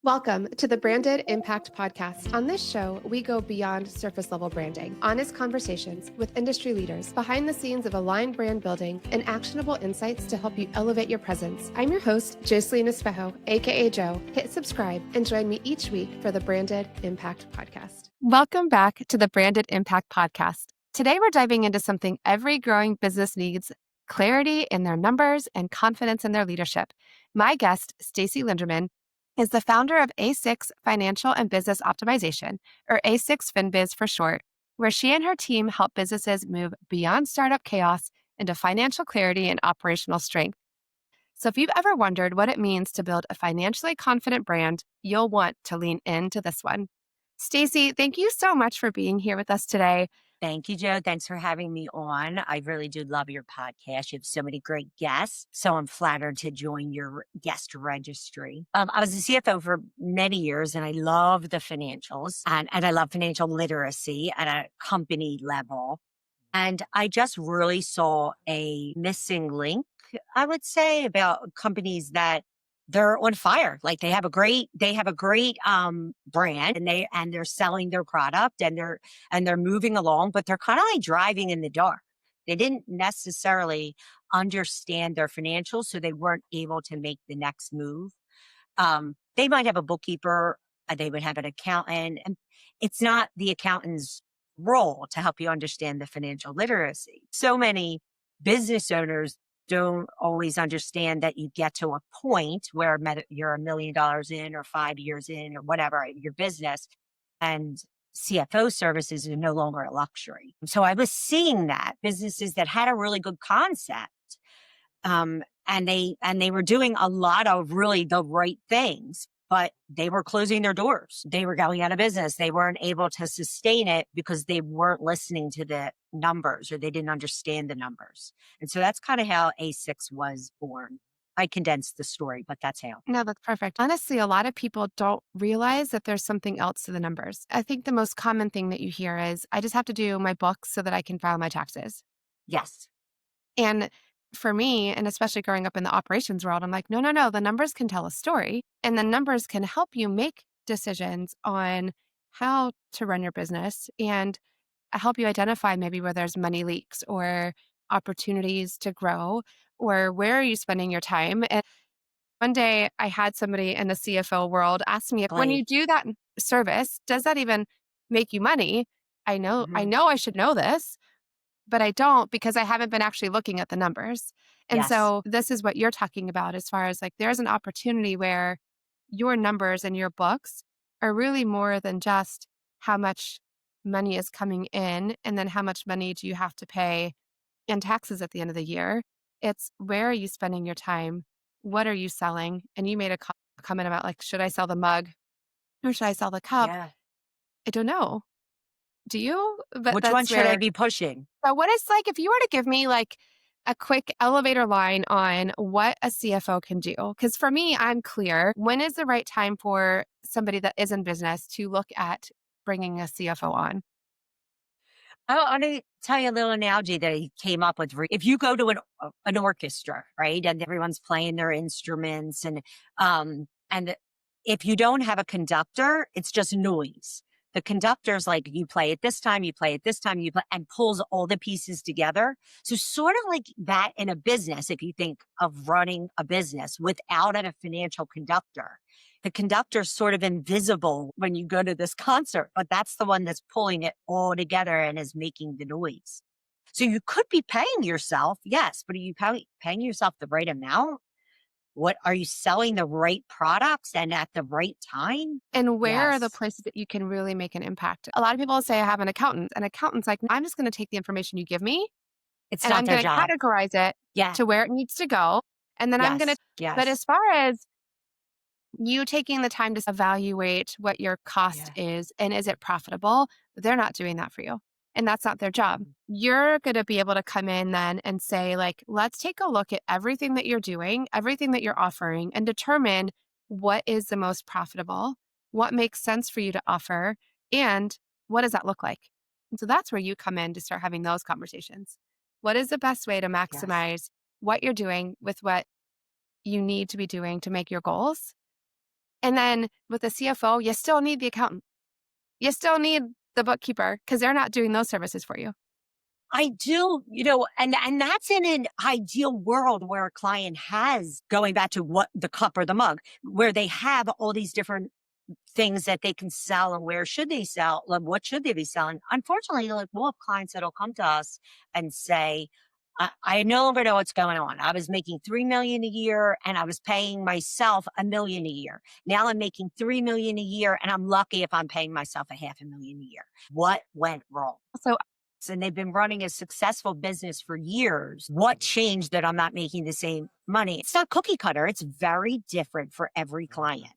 Welcome to the Branded Impact Podcast. On this show, we go beyond surface level branding, honest conversations with industry leaders, behind the scenes of aligned brand building, and actionable insights to help you elevate your presence. I'm your host, Jocelyn Espejo, aka Joe. Hit subscribe and join me each week for the Branded Impact Podcast. Welcome back to the Branded Impact Podcast. Today, we're diving into something every growing business needs: clarity in their numbers and confidence in their leadership. My guest, Stacey Linderman, is the founder of A6 Financial and Business Optimization, or A6 FinBiz for short, where she and her team help businesses move beyond startup chaos into financial clarity and operational strength. So if you've ever wondered what it means to build a financially confident brand, you'll want to lean into this one. Stacey, thank you so much for being here with us today. Thank you, Joe. Thanks for having me on. I really do love your podcast. You have so many great guests. So I'm flattered to join your guest registry. I was a CFO for many years and I love the financials and I love financial literacy at a company level. And I just really saw a missing link, I would say, about companies that they're on fire. Like they have a great brand and they're selling their product and they're moving along, but they're kind of like driving in the dark. They didn't necessarily understand their financials, so they weren't able to make the next move. They might have a bookkeeper, they would have an accountant, and it's not the accountant's role to help you understand the financial literacy. So many business owners don't always understand that you get to a point where you're $1 million in or 5 years in or whatever, your business, and CFO services are no longer a luxury. So I was seeing that businesses that had a really good concept, and they were doing a lot of really the right things, but they were closing their doors. They were going out of business. They weren't able to sustain it because they weren't listening to the numbers or they didn't understand the numbers. And so that's kind of how A6 was born. I condensed the story, but that's how. No, that's perfect. Honestly, a lot of people don't realize that there's something else to the numbers. I think the most common thing that you hear is, I just have to do my books so that I can file my taxes. Yes. And for me, and especially growing up in the operations world, I'm like, no, no, no, the numbers can tell a story and the numbers can help you make decisions on how to run your business and help you identify maybe where there's money leaks or opportunities to grow, or where are you spending your time. And one day I had somebody in the CFO world ask me, if when you Like, do that service, does that even make you money? I mhm. know I should know this, but I don't, because I haven't been actually looking at the numbers. And Yes. so this is what you're talking about, as far as like, there's an opportunity where your numbers and your books are really more than just how much money is coming in and then how much money do you have to pay in taxes at the end of the year. It's, where are you spending your time? What are you selling? And you made a comment about, like, should I sell the mug or should I sell the cup? Yeah. I don't know. Do you? But Which one that's should I where. be pushing? So what is, like, if you were to give me like a quick elevator line on what a CFO can do? Because for me, I'm clear. When is the right time for somebody that is in business to look at bringing a CFO on? I'm going to tell you a little analogy that I came up with. If you go to an orchestra, right, and everyone's playing their instruments, and if you don't have a conductor, it's just noise. The conductor's like, you play it this time, you play it this time, you play, and pulls all the pieces together. So sort of like that in a business, if you think of running a business without a financial conductor. The conductor's sort of invisible when you go to this concert, but that's the one that's pulling it all together and is making the noise. So you could be paying yourself, yes, but are you paying yourself the right amount? What are you selling, the right products and at the right time? And where are the Yes. places that you can really make an impact? A lot of people say, I have an accountant. An accountant's like, I'm just going to take the information you give me It's and not I'm their going to job. categorize it Yeah. to where it needs to go. And then I'm going to, Yes. but Yes. as far as you taking the time to evaluate what your cost Yeah. is and is it profitable, they're not doing that for you. And that's not their job. Mhm. You're going to be able to come in then and say, like, let's take a look at everything that you're doing, everything that you're offering, and determine what is the most profitable, what makes sense for you to offer, and what does that look like? And so that's where you come in to start having those conversations. What is the best way to Yes. maximize what you're doing with what you need to be doing to make your goals? And then with the CFO, you still need the accountant. You still need the bookkeeper because they're not doing those services for you. I do, and that's in an ideal world where a client has, going back to what the cup or the mug, where they have all these different things that they can sell, and where should they sell? Like, what should they be selling? Unfortunately, like, we'll have clients that'll come to us and say, I no longer know what's going on. I was making 3 million a year and I was paying myself 1 million a year. Now I'm making 3 million a year and I'm lucky if I'm paying myself a half a million a year. What went wrong? So And they've been running a successful business for years. What changed that I'm not making the same money? It's not cookie cutter. It's very different for every client.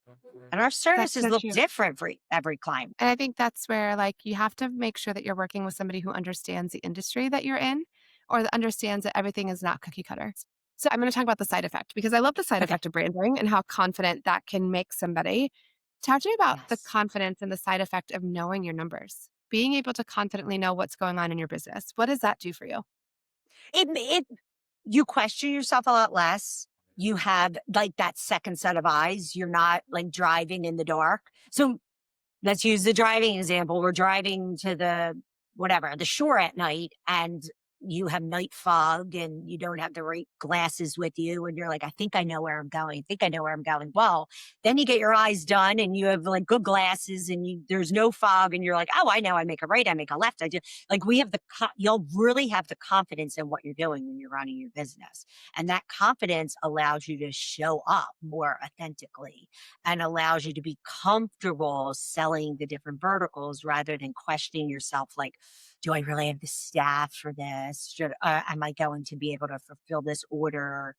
And our that's services so look true. different for every client. And I think that's where like you have to make sure that you're working with somebody who understands the industry that you're in or that understands that everything is not cookie cutter. So I'm going to talk about the side effect because I love the side Okay. effect of branding and how confident that can make somebody. Talk to me about the Yes. confidence and the side effect of knowing your numbers, being able to confidently know what's going on in your business. What does that do for you? It you question yourself a lot less. You have like that second set of eyes. You're not like driving in the dark. So let's use the driving example. We're driving to the shore at night, and you have night fog and you don't have the right glasses with you. And you're like, I think I know where I'm going. I think I know where I'm going. Well, then you get your eyes done and you have like good glasses and there's no fog. And you're like, oh, I know. I make a right. I make a left. I do like we have you'll really have the confidence in what you're doing when you're running your business. And that confidence allows you to show up more authentically and allows you to be comfortable selling the different verticals rather than questioning yourself like, do I really have the staff for this? Am I going to be able to fulfill this order?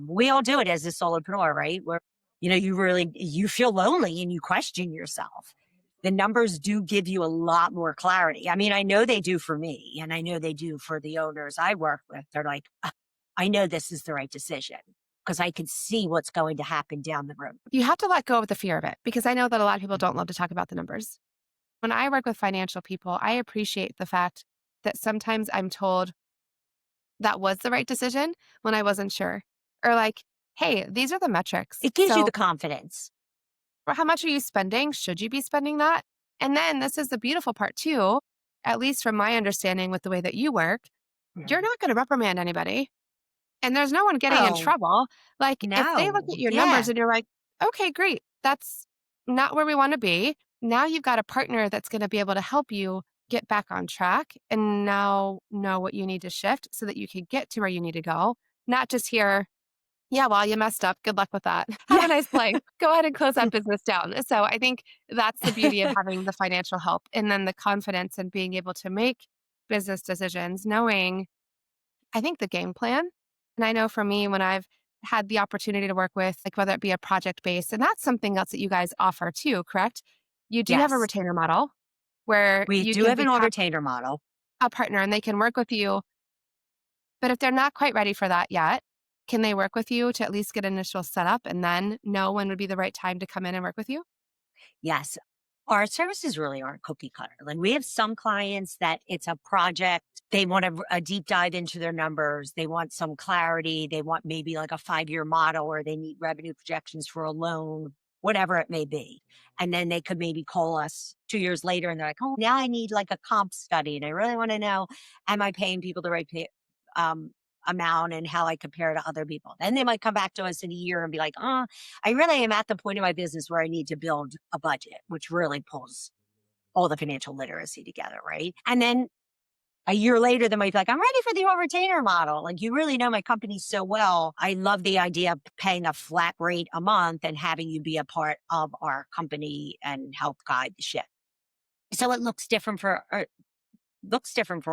We all do it as a solopreneur, right? Where, you feel lonely and you question yourself. The numbers do give you a lot more clarity. I mean, I know they do for me and I know they do for the owners I work with. They're like, I know this is the right decision because I can see what's going to happen down the road. You have to let go of the fear of it because I know that a lot of people don't love to talk about the numbers. When I work with financial people, I appreciate the fact that sometimes I'm told that was the right decision when I wasn't sure. Or like, hey, these are the metrics. It gives you So the confidence. how much are you spending? Should you be spending that? And then this is the beautiful part too, at least from my understanding with the way that you work, you're Mhm. not going to reprimand anybody. And there's no one getting in Oh, trouble. Like if they look no. at your numbers Yeah. and you're like, okay, great. That's not where we want to be. Now you've got a partner that's going to be able to help you get back on track and now know what you need to shift so that you can get to where you need to go. Not just hear, yeah, well, you messed up. Good luck with that. Have Yeah. a nice life. Go ahead and close that business down. So I think that's the beauty of having the financial help and then the confidence and being able to make business decisions, knowing I think the game plan. And I know for me, when I've had the opportunity to work with, like whether it be a project based, and that's something else that you guys offer too, correct? You do have a Yes. retainer model where We you do can have an become retainer model. a partner and they can work with you. But if they're not quite ready for that yet, can they work with you to at least get initial setup and then know when would be the right time to come in and work with you? Yes. Our services really aren't cookie cutter. Like we have some clients that it's a project. They want a deep dive into their numbers. They want some clarity. They want maybe like a 5-year model or they need revenue projections for a loan, whatever it may be. And then they could maybe call us 2 years later and they're like, oh, now I need like a comp study. And I really want to know, am I paying people the right um, amount and how I compare to other people? Then they might come back to us in a year and be like, oh, I really am at the point of my business where I need to build a budget, which really pulls all the financial literacy together, right? And then a year later, they might be like, I'm ready for the retainer model. Like, you really know my company so well. I love the idea of paying a flat rate a month and having you be a part of our company and help guide the ship. So it looks different for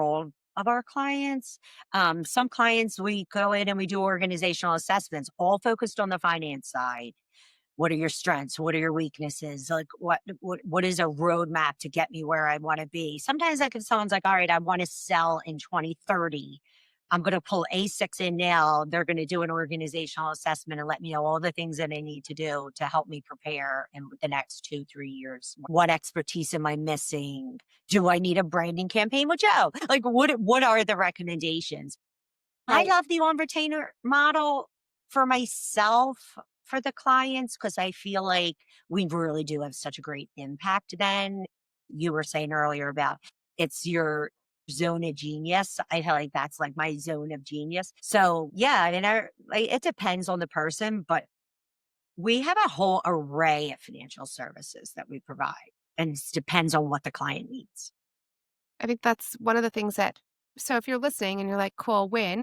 all of our clients. Some clients, we go in and we do organizational assessments, all focused on the finance side. What are your strengths? What are your weaknesses? Like what is a roadmap to get me where I want to be? Sometimes like if someone's like, all right, I want to sell in 2030. I'm going to pull A6 in now. They're going to do an organizational assessment and let me know all the things that I need to do to help me prepare in the next 2, 3 years. What expertise am I missing? Do I need a branding campaign with Joe? Like what are the recommendations? I Right. love the on retainer model for myself for the clients because I feel like we really do have such a great impact then. You were saying earlier about it's your zone of genius. I feel like that's like my zone of genius. So yeah, I mean, like, it depends on the person, but we have a whole array of financial services that we provide, and it depends on what the client needs. I think that's one of the things that, so if you're listening and you're like, cool, when,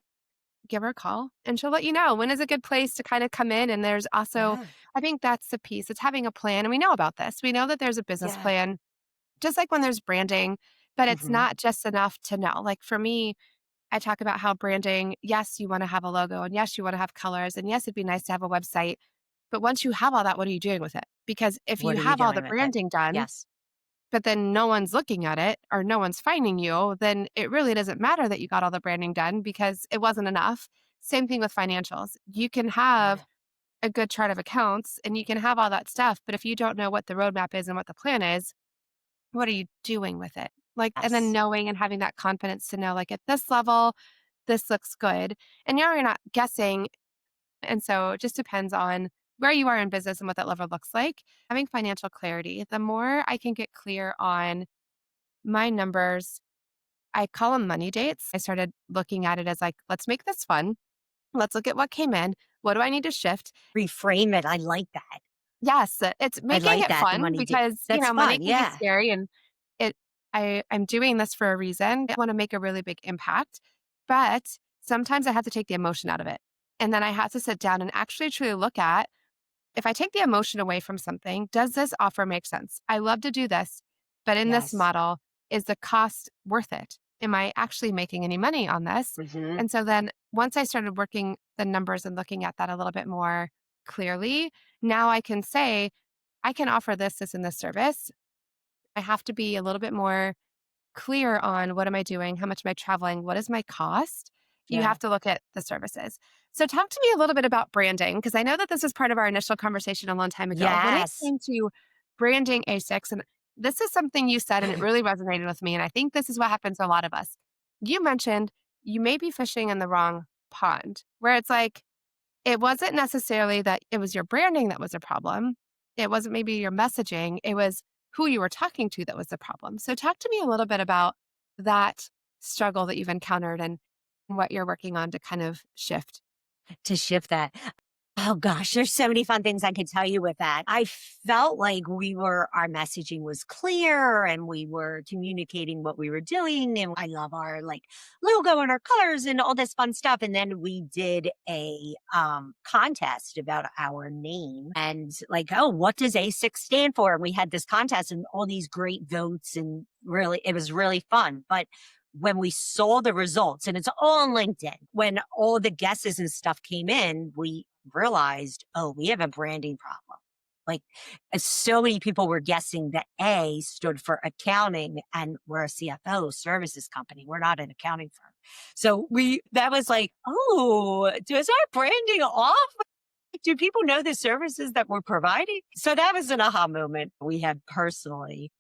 give her a call and she'll let you know when is a good place to kind of come in. And there's also, Yeah. I think that's the piece. It's having a plan. And we know about this. We know that there's a business Yeah. plan, just like when there's branding, but it's Hmm. not just enough to know. Like for me, I talk about how branding, yes, you want to have a logo and yes, you want to have colors. And yes, it'd be nice to have a website. But once you have all that, what are you doing with it? Because if you What are we have all doing the with it? branding done, Yes. but then no one's looking at it or no one's finding you, then it really doesn't matter that you got all the branding done because it wasn't enough. Same thing with financials. You can have Yeah. a good chart of accounts and you can have all that stuff, but if you don't know what the roadmap is and what the plan is, what are you doing with it? Like, and then Yes. knowing and having that confidence to know, like, at this level, this looks good. And you're not guessing. And so it just depends on where you are in business and what that level looks like. Having financial clarity, the more I can get clear on my numbers, I call them money dates. I started looking at it as like, let's make this fun. Let's look at what came in. What do I need to shift? Reframe it. I like that. Yes, it's I making like it that. The fun money did. because, That's money fun. can be Yeah. scary and it I'm doing this for a reason. I want to make a really big impact, but sometimes I have to take the emotion out of it. And then I have to sit down and actually truly look at, if I take the emotion away from something, does this offer make sense? I love to do this, but in this Yes. model, is the cost worth it? Am I actually making any money on this? Hmm. And so then once I started working the numbers and looking at that a little bit more clearly, now I can say, I can offer this, this, and this service. I have to be a little bit more clear on what am I doing? How much am I traveling? What is my cost? You Yeah. have to look at the services. So, talk to me a little bit about branding, because I know that this was part of our initial conversation a long time ago. When it Yes. came to branding ASICs, and this is something you said, and it really resonated with me. And I think this is what happens to a lot of us. You mentioned you may be fishing in the wrong pond, where it's like, it wasn't necessarily that it was your branding that was a problem. It wasn't maybe your messaging. It was who you were talking to that was the problem. So talk to me a little bit about that struggle that you've encountered and what you're working on to kind of shift. To shift that. Oh gosh, there's so many fun things I could tell you with that. I felt like our messaging was clear and we were communicating what we were doing. And I love our like logo and our colors and all this fun stuff. And then we did a contest about our name and like, oh, what does A6 stand for? And we had this contest and all these great votes and really, it was really fun. But when we saw the results, and it's all on LinkedIn, when all the guesses and stuff came in, we realized, oh, we have a branding problem. Like, so many people were guessing that A stood for accounting, and we're a CFO services company. We're not an accounting firm. So that was like, oh, does our branding off? Do people know the services that we're providing? So that was an aha moment we had personally.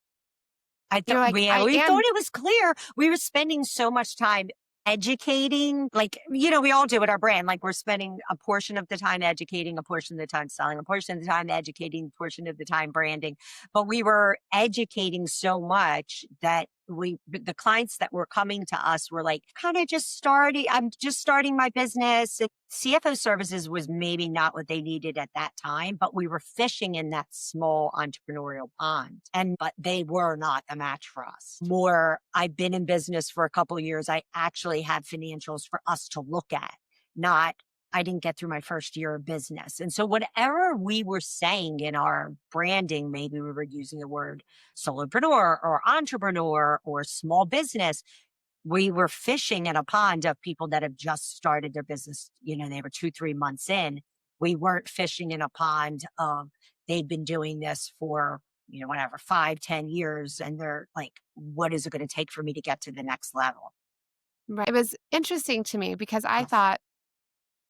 I thought You're like, we thought it was clear. We were spending so much time educating, like, we all do with our brand. Like we're spending a portion of the time educating, a portion of the time selling, a portion of the time educating, a portion of the time branding. But we were educating so much that the clients that were coming to us were like, kind of just starting, I'm just starting my business. And CFO services was maybe not what they needed at that time, but we were fishing in that small entrepreneurial pond. But they were not a match for us. More, I've been in business for a couple of years. I actually had financials for us to look at, not I didn't get through my first year of business. And so whatever we were saying in our branding, maybe we were using the word solopreneur or entrepreneur or small business. We were fishing in a pond of people that have just started their business. They were 2, 3 months in. We weren't fishing in a pond of they've been doing this for, whatever, 5, 10 years. And they're like, what is it going to take for me to get to the next level? right. It was interesting to me because I Yes. thought,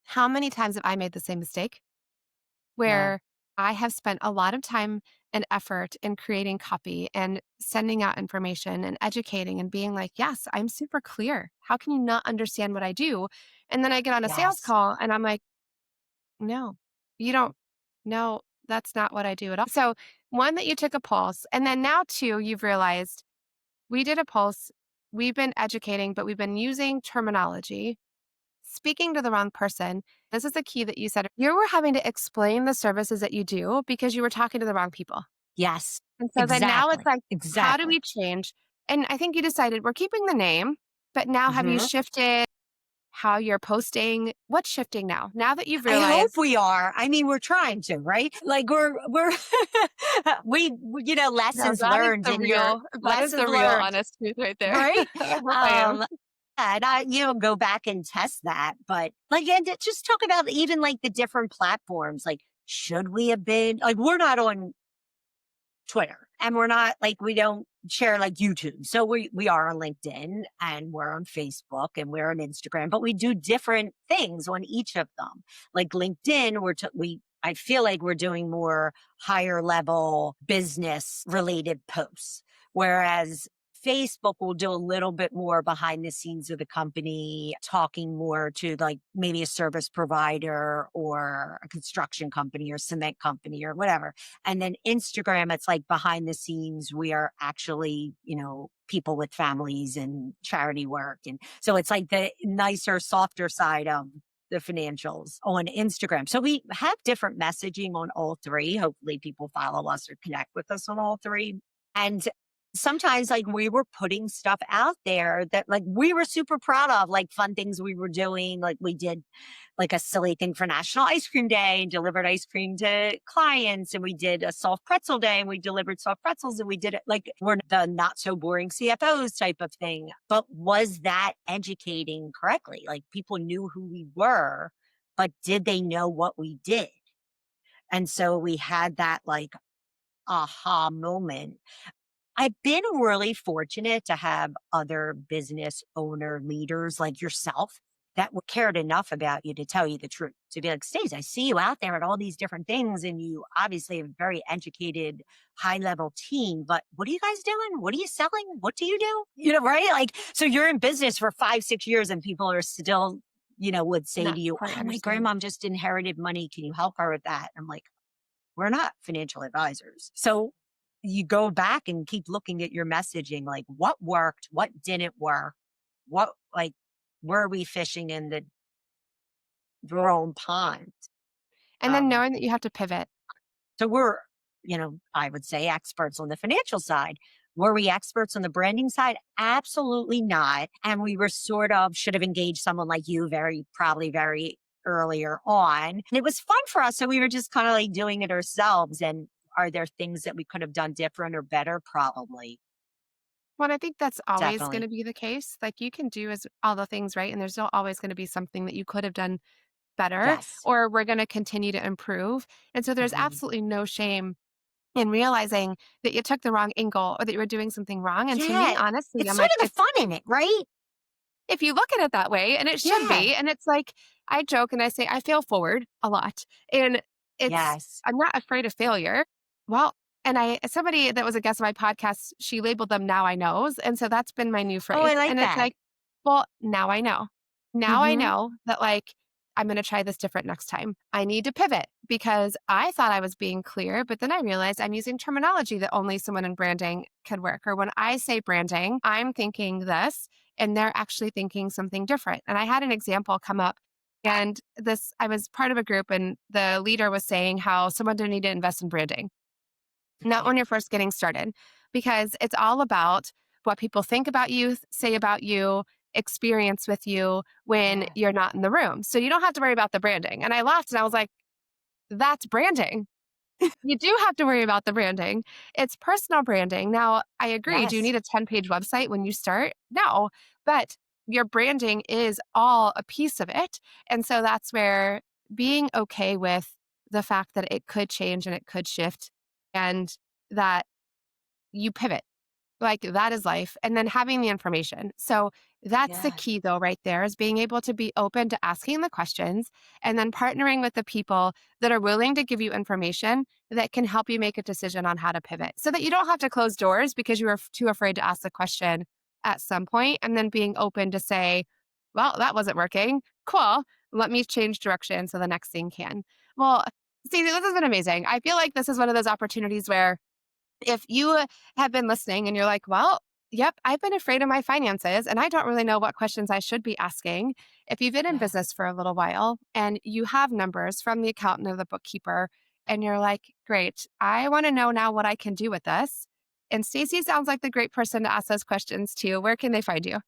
how many times have I made the same mistake Yeah. where I have spent a lot of time and effort in creating copy and sending out information and educating and being like, yes, I'm super clear. How can you not understand what I do? And then I get on a sales Yes. call and I'm like, no, you don't. No, that's not what I do at all. So, one, that you took a pulse. And then now, two, you've realized we did a pulse. We've been educating, but we've been using terminology, speaking to the wrong person. This is the key that you said. You were having to explain the services that you do because you were talking to the wrong people. Yes, And so then now it's exactly. like, how do Exactly. we change? And I think you decided we're keeping the name, but now have you Mhm. shifted how you're posting? What's shifting now? Now that you've I hope realized, we are. I mean, we're trying to, right? Like we're no, lessons learned in your that is lessons the real learned, honest truth right there. right? I hope I am. Um and I, go back and test that. But like, and just talk about even like the different platforms. Like, should we have been like, we're not on Twitter and we're not like, we don't share like YouTube. So we are on LinkedIn and we're on Facebook and we're on Instagram, but we do different things on each of them. Like LinkedIn, I feel like we're doing more higher level business related posts, whereas Facebook will do a little bit more behind the scenes of the company, talking more to like maybe a service provider or a construction company or cement company or whatever. And then Instagram, it's like behind the scenes, we are actually, people with families and charity work. And so it's like the nicer, softer side of the financials on Instagram. So we have different messaging on all three. Hopefully people follow us or connect with us on all three. And sometimes like we were putting stuff out there that like we were super proud of, like fun things we were doing. Like we did like a silly thing for National Ice Cream Day and delivered ice cream to clients. And we did a soft pretzel day and we delivered soft pretzels and we did it like we're the not so boring CFOs type of thing. But was that educating correctly? Like people knew who we were, but did they know what we did? And so we had that like aha moment. I've been really fortunate to have other business owner leaders like yourself that cared enough about you to tell you the truth. To be like, Stacey, I see you out there at all these different things, and you obviously have a very educated, high level team. But what are you guys doing? What are you selling? What do you do? Right? Like, so you're in business for 5, 6 years, and people are still, would say to Not you, quite "Oh, my understanding. grandmom just inherited money. Can you help her with that?" I'm like, we're not financial advisors. So you go back and keep looking at your messaging, like what worked, what didn't work, what like were we fishing in the wrong pond? And then Um, knowing that you have to pivot. so we're, I would say experts on the financial side. Were we experts on the branding side? Absolutely not. And we were sort of should have engaged someone like you probably very earlier on. And it was fun for us. So we were just kind of like doing it ourselves. And are there things that we could have done different or better? Probably. Well, I think that's always going Definitely. to be the case. Like you can do all the things right, and there's still always going to be something that you could have done better, Yes. or we're going to continue to improve. And so there's Mhm. absolutely no shame in realizing that you took the wrong angle or that you were doing something wrong. And to me, Yeah. honestly, It's I'm sort like, of the fun in it, right? if you look at it that way, and it should Yeah. be, and it's like, I joke and I say, I fail forward a lot. And Yes. I'm not afraid of failure. Well, and somebody that was a guest on my podcast, she labeled them now I knows. And so that's been my new Oh, I phrase. like And it's that. like, well, now I know. Now I Mhm. know that like, I'm going to try this different next time. I need to pivot because I thought I was being clear, but then I realized I'm using terminology that only someone in branding could work. Or when I say branding, I'm thinking this and they're actually thinking something different. And I had an example come up. And I was part of a group, and the leader was saying how someone didn't need to invest in branding, not Okay. when you're first getting started, because it's all about what people think about you, say about you, experience with you when Yeah. you're not in the room. So you don't have to worry about the branding. And I laughed and I was like, that's branding. You do have to worry about the branding. It's personal branding. Now, I agree. Do you Yes. need a 10-page website when you start? No, but your branding is all a piece of it. And so that's where being okay with the fact that it could change and it could shift and that you pivot. Like, that is life, and then having the information. So, that's the Yeah. key, though, right there, is being able to be open to asking the questions and then partnering with the people that are willing to give you information that can help you make a decision on how to pivot so that you don't have to close doors because you were too afraid to ask the question at some point, and then being open to say, "Well, that wasn't working. Cool. Let me change direction so the next thing can." Well, See, this has been amazing. I feel like this is one of those opportunities where if you have been listening and you're like, well, yep, I've been afraid of my finances and I don't really know what questions I should be asking. If you've been in Yeah. business for a little while and you have numbers from the accountant or the bookkeeper, and you're like, great, I want to know now what I can do with this. And Stacey sounds like the great person to ask those questions to. Where can they find you?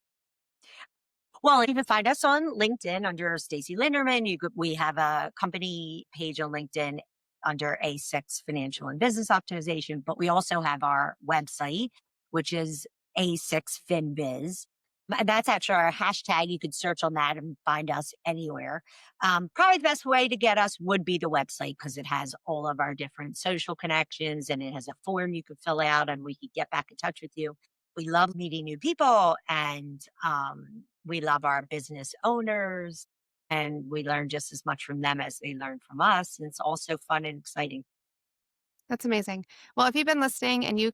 Well, you can find us on LinkedIn under Stacey Linderman. We have a company page on LinkedIn under A6 Financial and Business Optimization, but we also have our website, which is A6 FinBiz. And that's actually our hashtag. You could search on that and find us anywhere. Probably the best way to get us would be the website because it has all of our different social connections and it has a form you could fill out and we could get back in touch with you. We love meeting new people and we love our business owners and we learn just as much from them as they learn from us. And it's also fun and exciting. That's amazing. Well, if you've been listening and you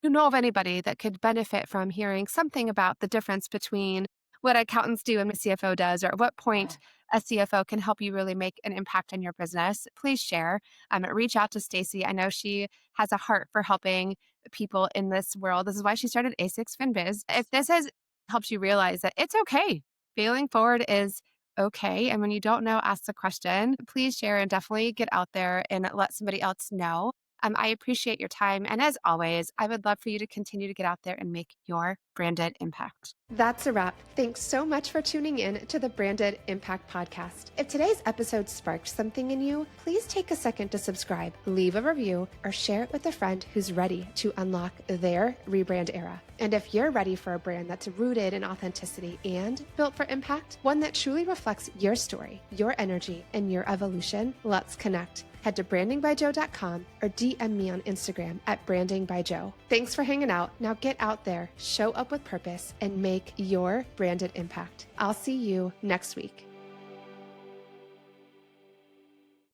know of anybody that could benefit from hearing something about the difference between what accountants do and a CFO does, or at what point a CFO can help you really make an impact in your business, please share. Reach out to Stacey. I know she has a heart for helping people in this world. This is why she started A6 FinBiz. If this has helped you realize that it's okay, failing forward is okay. And when you don't know, ask the question. Please share and definitely get out there and let somebody else know. I appreciate your time. And as always, I would love for you to continue to get out there and make your branded impact. That's a wrap. Thanks so much for tuning in to the Branded Impact Podcast. If today's episode sparked something in you, please take a second to subscribe, leave a review, or share it with a friend who's ready to unlock their rebrand era. And if you're ready for a brand that's rooted in authenticity and built for impact, one that truly reflects your story, your energy, and your evolution, let's connect. Head to brandingbyjoe.com or DM me on Instagram at brandingbyjoe. Thanks for hanging out. Now get out there, show up with purpose, and make your branded impact. I'll see you next week.